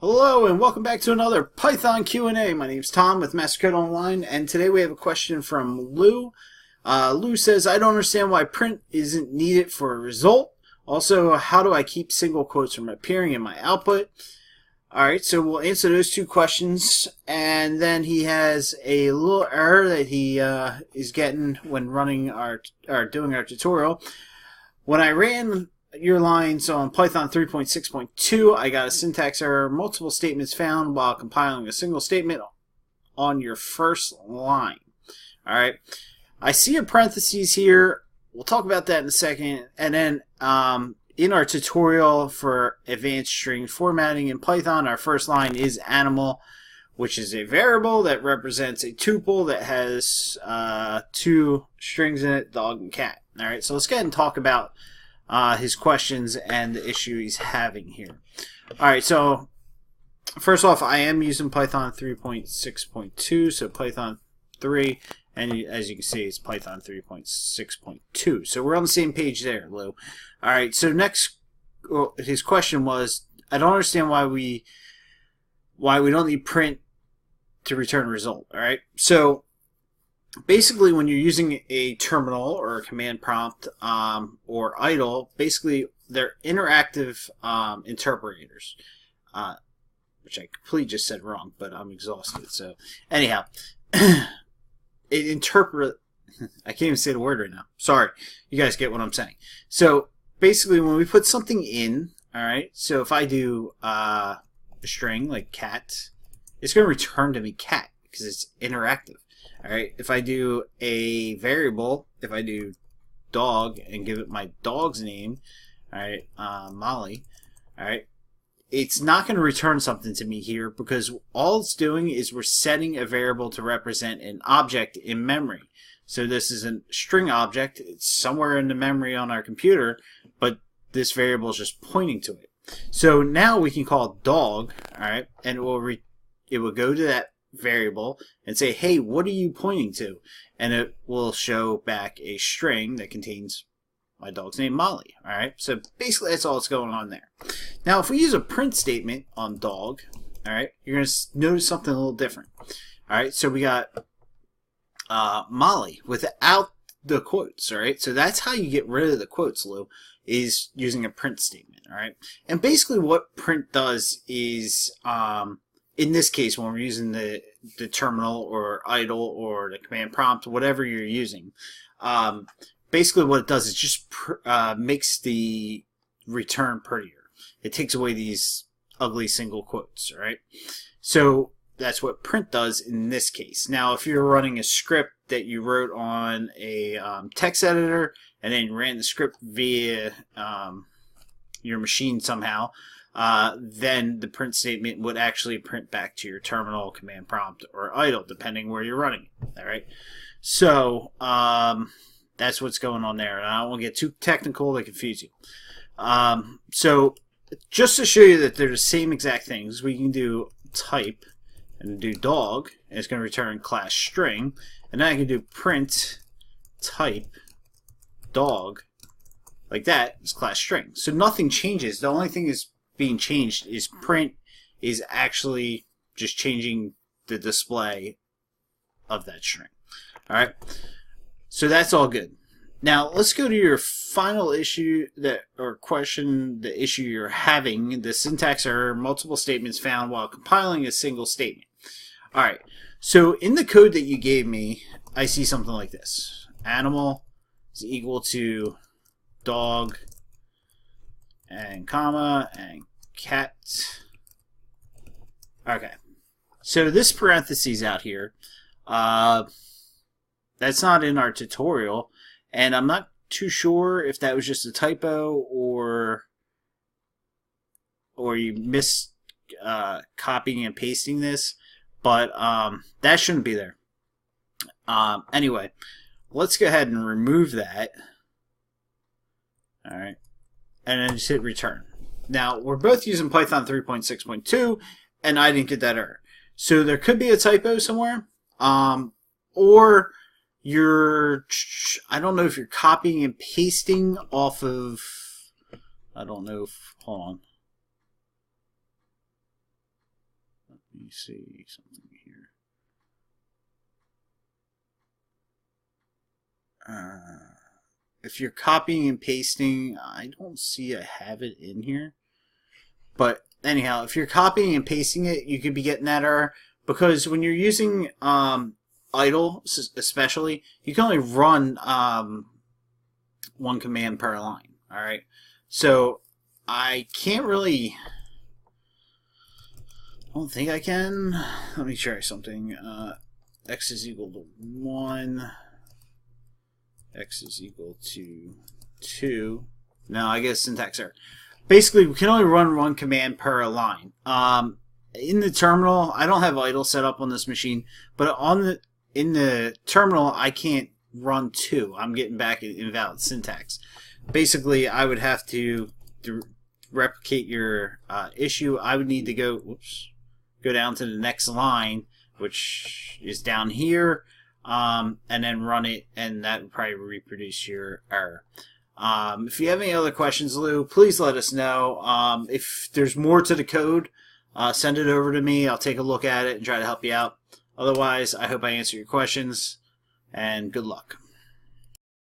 Hello and welcome back to another Python Q&A. My name is Tom with MasterCode Online, and today we have a question from Lou. Lou says, I don't understand why print isn't needed for a result. Also, how do I keep single quotes from appearing in my output? Alright, so we'll answer those two questions, and then he has a little error that he is getting when running doing our tutorial. When I ran your lines on Python 3.6.2, I got a syntax error, multiple statements found while compiling a single statement on your first line. Alright, I see a parentheses here. We'll talk about that in a second. And then in our tutorial for advanced string formatting in Python, our first line is animal, which is a variable that represents a tuple that has two strings in it, dog and cat. Alright, so let's go ahead and talk about his questions and the issue he's having here. Alright, so first off, I am using Python 3.6.2, so Python 3, and as you can see, it's Python 3.6.2. So we're on the same page there, Lou. Alright, so next, his question was, I don't understand why we don't need print to return a result. Alright, so basically, when you're using a terminal or a command prompt or idle, basically they're interactive interpreters, which I completely just said wrong, but I'm exhausted. So anyhow, it I can't even say the word right now. Sorry, you guys get what I'm saying. So basically, when we put something in, all right. So if I do a string like cat, it's going to return to me cat because it's interactive. Alright, if I do a variable, if I do dog and give it my dog's name, alright, Molly, alright, it's not going to return something to me here because all it's doing is we're setting a variable to represent an object in memory. So this is a string object, it's somewhere in the memory on our computer, but this variable is just pointing to it. So now we can call dog, alright, and it will go to that variable and say, hey, what are you pointing to? And it will show back a string that contains my dog's name, Molly. Alright, so basically that's all that's going on there. Now if we use a print statement on dog, alright, you're going to notice something a little different. Alright, so we got Molly without the quotes. Alright, so that's how you get rid of the quotes, Lou, is using a print statement. Alright, and basically what print does is in this case, when we're using the terminal or idle or the command prompt, whatever you're using, basically what it does is just makes the return prettier. It takes away these ugly single quotes, right? So that's what print does in this case. Now, if you're running a script that you wrote on a text editor and then ran the script via your machine somehow, then the print statement would actually print back to your terminal, command prompt, or idle, depending where you're running it. All right. So that's what's going on there. And I don't want to get too technical to confuse you. So just to show you that they're the same exact things, we can do type and do dog, and it's going to return class string. And then I can do print type dog, like that, is class string. So nothing changes. The only thing is being changed is print is actually just changing the display of that string. Alright, so that's all good. Now let's go to your final issue question, the issue you're having, the syntax error, multiple statements found while compiling a single statement. Alright, so in the code that you gave me, I see something like this. Animal is equal to dog and comma and cat. Okay, so this parentheses out here, that's not in our tutorial, and I'm not too sure if that was just a typo or you missed copying and pasting this, but that shouldn't be there. Anyway, let's go ahead and remove that. Alright, and then just hit return. Now, we're both using Python 3.6.2, and I didn't get that error. So there could be a typo somewhere, or I don't know if you're copying and pasting off of, I don't know if, hold on. Let me see something here. If you're copying and pasting, I don't see I have it in here. But anyhow, if you're copying and pasting it, you could be getting that error because when you're using idle, especially, you can only run one command per line. All right, so I can't really. I don't think I can. Let me try something. X is equal to 1. X is equal to 2. No, I guess syntax error. Basically, we can only run one command per line. In the terminal, I don't have idle set up on this machine, but in the terminal, I can't run 2. I'm getting back invalid syntax. Basically, I would have to replicate your issue. I would need to go down to the next line, which is down here, and then run it, and that would probably reproduce your error. If you have any other questions, Lou, please let us know. If there's more to the code, send it over to me. I'll take a look at it and try to help you out. Otherwise, I hope I answer your questions, and good luck.